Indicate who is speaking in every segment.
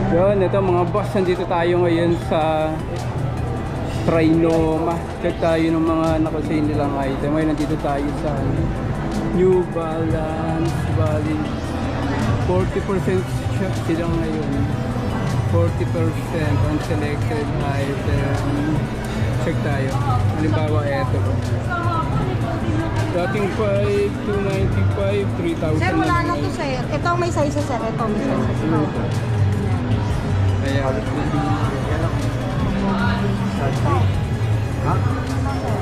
Speaker 1: Yun, ito mga boss, nandito tayo ngayon sa Trinoma. Check tayo ng mga nakasale nilang item. Ngayon nandito tayo sa New Balance Valley. 40% sila ngayon. 40% on selected item. Check tayo. Halimbawa, eto. Dating 5,295, 3,000.
Speaker 2: Sir, wala na to, sir. Ito ang may size, sir. Ito may size.
Speaker 1: Ayan.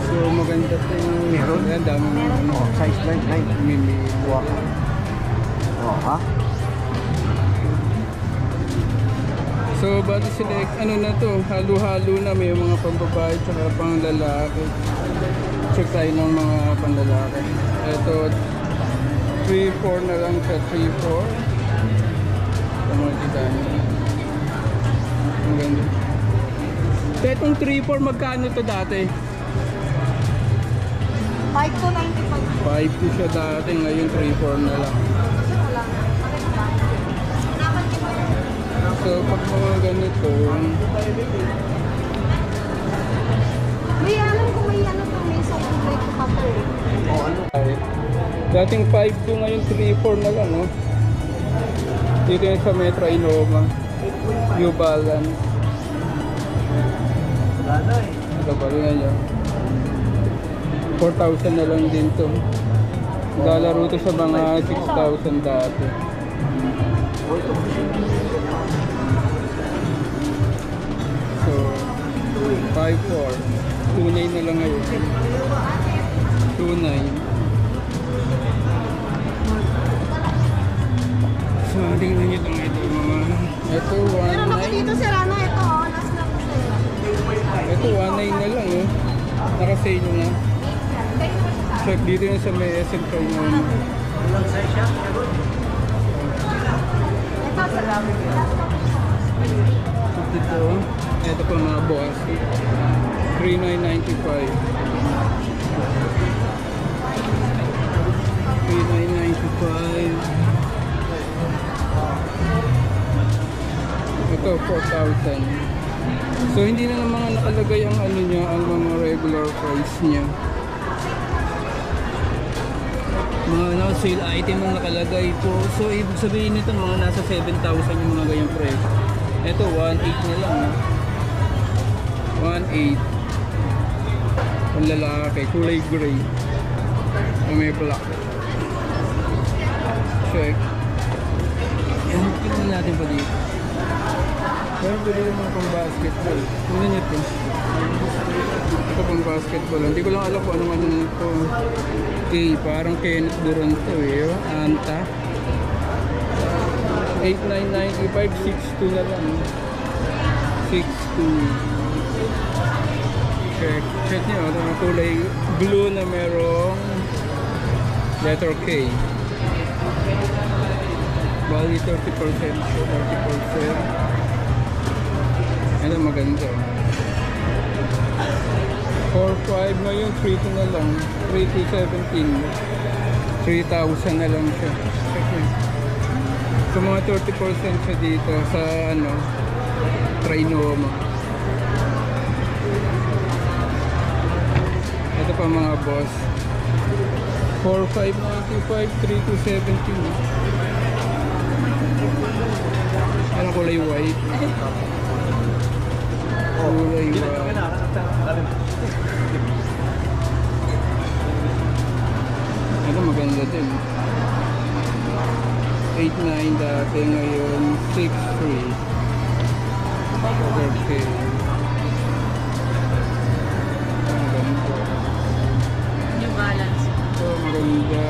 Speaker 1: So maganda ito yung meron. Ayan, daming
Speaker 3: size 9.
Speaker 1: mini.
Speaker 3: Oh, ha?
Speaker 1: So bali select, ano na to, halo-halo na, may mga pambabae at pang lalaki. Check tayo ng mga panlalaki. Ito 3-4 na lang siya, 3-4. Tama kita niyo. Ang ganda. So itong 3-4 magkano to dati?
Speaker 2: 5,295.
Speaker 1: 5 siya dati, ngayon 3-4 na lang. So pag mga ganito,
Speaker 2: may alam ko may ano to, may sa kulay ko pa po.
Speaker 3: Oh, ano?
Speaker 1: dating 5-2, ngayon 3-4 na lang, no? Dito yung sa Metro Innova, New Balance.
Speaker 3: Wala na eh.
Speaker 1: Kapag nga nyo, 4,000 na lang din to. Lalaro to sa mga 6,000 dati. So 5,4, 2,9 na lang ngayon. 2,9. So tingnan nyo itong ito mga, ito
Speaker 2: Meron ako
Speaker 1: 1,9.
Speaker 2: dito, sir. Ano ito, oh. Last na po, sir.
Speaker 1: Ito 1,9 na lang, oh. Naka-sale na. Check dito yung sa may SM Trinoma.
Speaker 3: Walang size siya?
Speaker 2: Ito, sir.
Speaker 1: Ito pa mga boss, 3,995. 3,995. Ito 4,000. So hindi na naman nakalagay ang ano niya, ang mga regular price niya. Mga sale item ang nakalagay po. So ibig sabihin nito mga nasa 7,000 yung mga ganyang price. Ito 1,800 na lang. 1,800. Ang lalaki, kulay gray. May black. Check. Yan, tingnan natin pa dito. Pero pwede naman pang basketball. Tingnan nyo ito. Ito pang basketball. Hindi ko lang alam kung ano man ito. Okay, parang Kenneth Durant eh. Anta. 8,995, 6,200 na lang. 6,200. Check nyo. Ito ang kulay blue na merong letter K. Bali 30%. 30%. Ito maganda. 4,500 ngayon, 3,200 na lang. 3,217. 3,000 na lang siya. Check nyo. So mga 30% siya dito sa ano, Trinoma. Ito pa mga boss, 4,595, 3,217. Ano kulay white? Kulay white. Ito maganda din. 8,900 dati, ngayon 6,300. Okay. Maganda.
Speaker 2: New Balance.
Speaker 1: Ito maganda.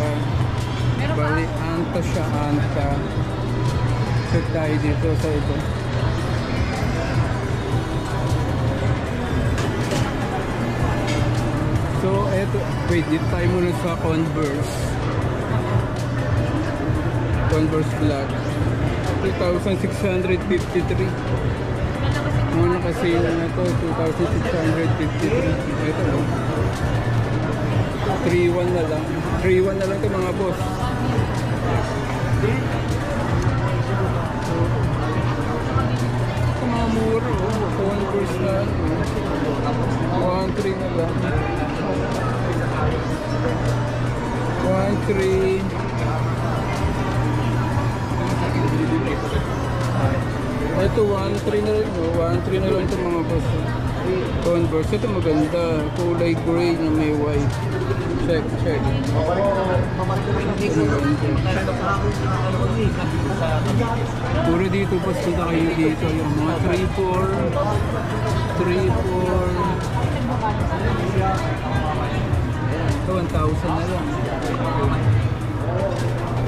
Speaker 2: Meron pa?
Speaker 1: Bali, anta siya, anta. Check tayo dito sa ito. So, eto. Wait, dito tayo muna sa Converse. Converse Black. 2,653. Mga nakasale na to, 2,653. Ito o. 3,100 na lang. 3,100 na lang ito mga boss. 1-3. Ito 1-3 na rin, oh. 1-3 na lang ito mga boss. Converse, ito maganda. Kulay gray na may white. Check. Puro dito boss, punta kayo dito. Yung mga 3-4. 1,000 na lang.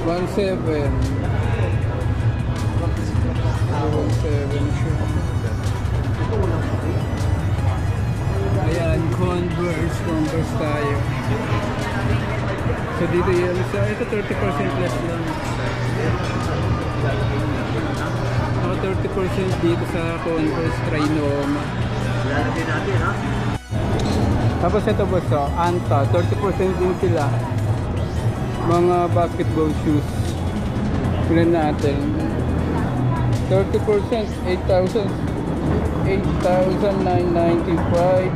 Speaker 1: 1,700. 1,700 siya. Ayan, Converse tayo. So dito yan sa ito 30% less lang. 30% dito sa Converse Trinoma. Tapos ito boss, Anta, 30% din sila. Mga basketball shoes. Pilan natin. 30%, 8,000. 8,995,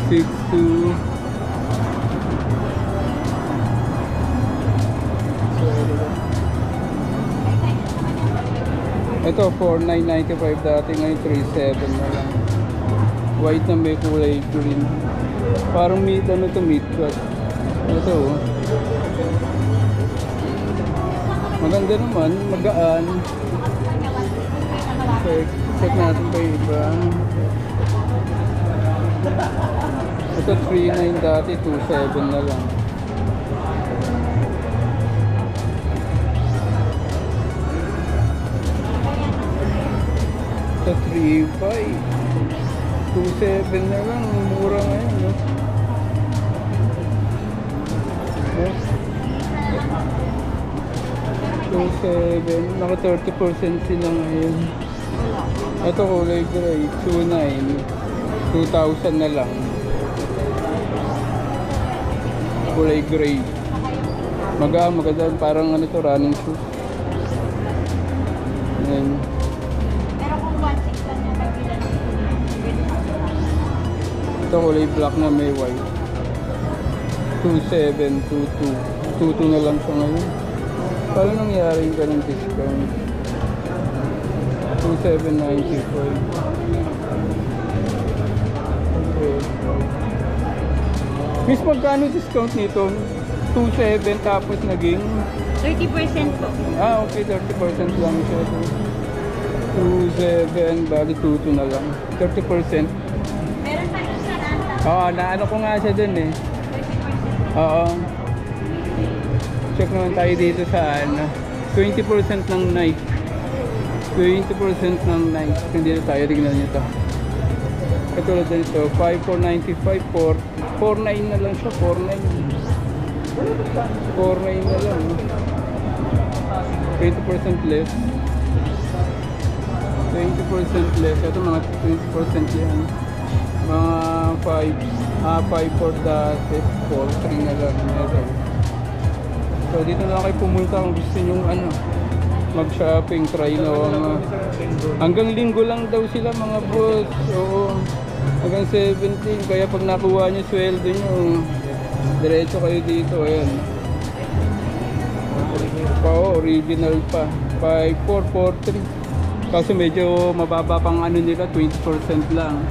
Speaker 1: 62. Ito 4,995 dati, ngayon 3,700 na lang. White na may kulay green. Parang mid cut. Ito oh. Maganda naman, magaan. Check natin pa iba. Ito 3,900 dati, 2,700 na lang. Ito 3,500, 2,700 na lang. Mura ngayon, no? Yes. 2,700, naka 30% sila ngayon. Ito kulay gray, 2,900, 2,000 na lang. Kulay gray. Maganda, parang ano to, running shoes. Ayan.
Speaker 2: Pero kung 1,600 lang yung kabilan,
Speaker 1: Ito kulay black na may white. 2,700, 2,200. 2,200 na lang siya ngayon. Paano nangyari yung ganun discount? 2,795. Okay. Miss, magkano discount nito? 2,700 tapos naging?
Speaker 2: 30% po.
Speaker 1: Okay, 30% lang siya. 2,700, bali 2,200 na lang. 30%.
Speaker 2: Meron pa doon sa Anta.
Speaker 1: Oo, naano ko nga siya dun eh.
Speaker 2: 30%.
Speaker 1: Oo. Check naman tayo dito sa ano. 20% ng Nike. 20% ng Nike. Hindi na tayo, tignan nyo ito. Katulad na ito, 5,495, 4,900 na lang siya, 4,900. 4,900 na lang. 20% less. 20% less. Ito mga 20% yan. Mga 5,400 dati, 4,300 na lang. Ito. So dito na lang kayo pumunta kung gusto nyo ano, mag-shopping, try na hanggang linggo lang daw sila mga boss. Oo, hanggang 17. Kaya pag nakuha nyo sweldo nyo, diretso kayo dito. Ayan, original pa, 5,443. Kaso medyo mababa pang ano nila, 20% lang.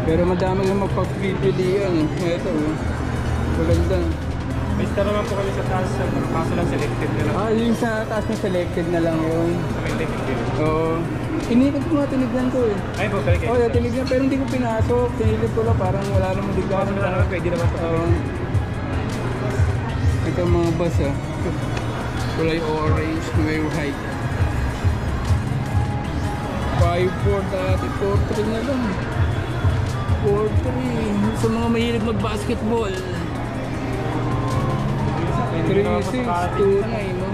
Speaker 1: Pero madami yung magpapipili yan. Ito, maganda.
Speaker 3: Basta naman po kami sa taas, kaso lang selected na lang.
Speaker 1: Yung sa taas na selected na lang yun.
Speaker 3: Sa may selected.
Speaker 1: Oo. Inikot ko nga, tinignan ko eh.
Speaker 3: Ay po, correct.
Speaker 1: Oo, tinignan, pero hindi ko pinasok. Tinilip ko lang, parang wala namang bigla.
Speaker 3: Kaso naman, pwede naman po.
Speaker 1: Ito mga bus ah. Kulay orange, may white. 5,400 dati, 4,300 na lang. 4,300. Sa mga mahilig mag-basketball. 3,629, no?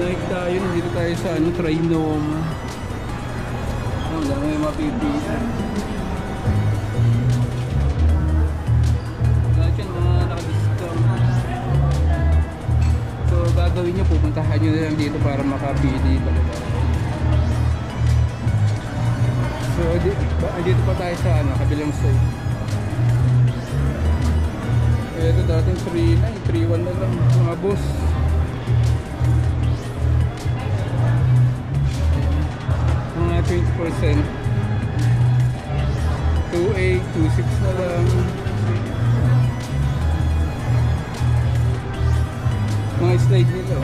Speaker 1: Like tayo, nandito tayo sa ano, Trinoma. Wala may mapipili. Lahat yan mga naka-discount. So gagawin nyo, pupuntahan nyo na lang dito para makapili talaga. So dito pa tayo sa ano, kabilang side. Ito dating 3.9, 3.1 na lang mga boss. Mga 20%. 2.8, 2.6 na lang. Mga slide nila.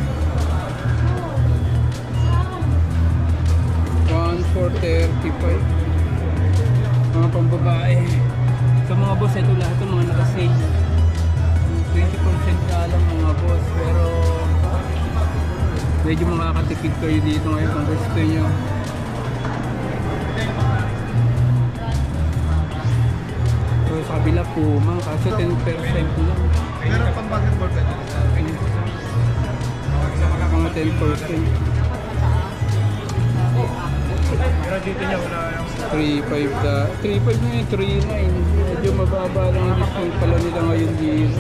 Speaker 1: 1,435. Mga pambabae. Sa mga boss, ito lahat ng mga nakasale. 20% na lang mga boss, pero medyo makakatipid kayo dito ngayon kung gusto nyo. So sa kabila Puma, kaso 10% lang.
Speaker 4: Pero pang basketball ka dito.
Speaker 1: Mga 10%.
Speaker 3: Pero dito niya wala yung
Speaker 1: 3.5 na. 3.5 na yun, 3.9. Medyo mababa lang ang discount pala nila ngayon dito.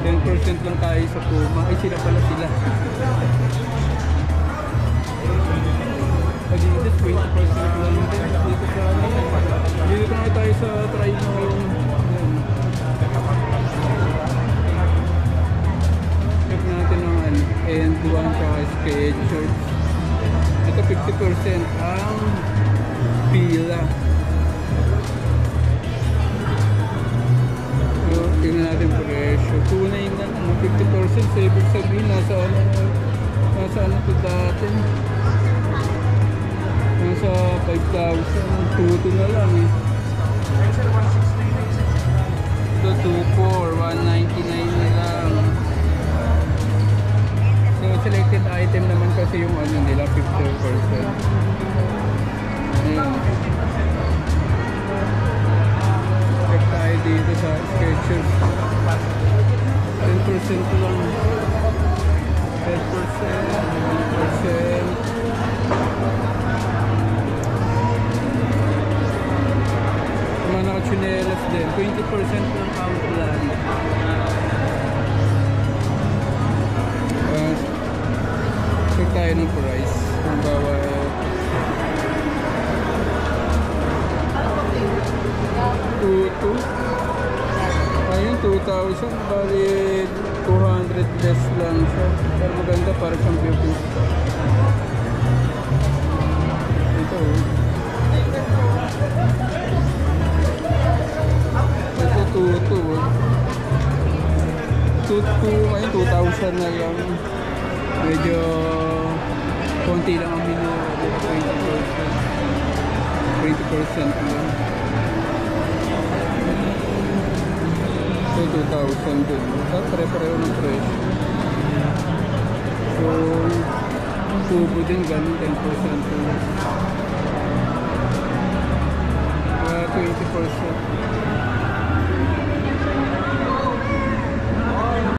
Speaker 1: 10% lang tayo sa Puma. Ay sila pala sila. Dito 20% lang din. Dito sa dito na tayo sa try na ngayon. Check natin ang end 1 sa Skechers. Ito 50% ang pila. So, tingnan natin presyo. 2.9 na lang. 50% sa ibig sabihin. Nasa ano ito dati? Nasa 5,000. 2.2 na lang eh. Ito 2.4. 199 na lang. So, selected item naman kasi yung ano nila, 50%. Ayan. Check tayo dito sa Skechers. 10% lang. 10%. Mga naka-chinelas din. 20% lang ang plan. Check tayo ng price. Ang bawat 2.2. Ayun, 2,000. Bali 200 less lang siya. Pero maganda para siyang beauty. Ito ito 2.2. 2.2. Ayun, 2,000 na lang. Medyo konti lang ang minura. 20% lang. So 2,000 din. Pare-pareho ng presyo. So tubo din ganun 10%. 20%.